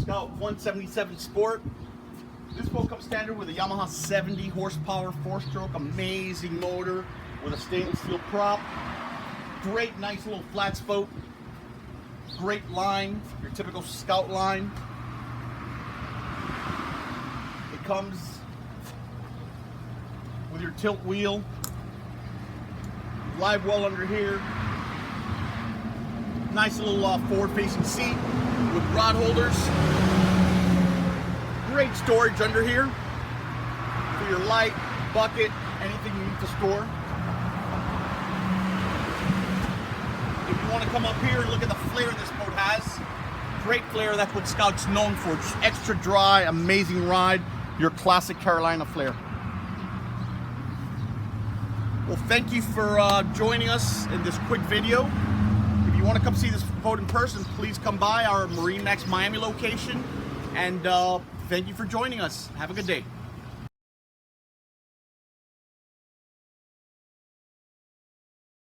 Scout 177 Sport. This boat comes standard with a Yamaha 70 horsepower 4-stroke, amazing motor with a stainless steel prop. Great, nice little flat spout. Great line, your typical Scout line. It comes with your tilt wheel, live well under here. Nice little forward-facing seat with rod holders. Great storage under here for your light, bucket, anything you need to store. If you want to come up here and look at the flare this boat has, great flare. That's what Scout's known for. Just extra dry, amazing ride. Your classic Carolina flare. Well, thank you for joining us in this quick video. If you want to come see this boat in person, please come by our MarineMax Miami location. And thank you for joining us. Have a good day.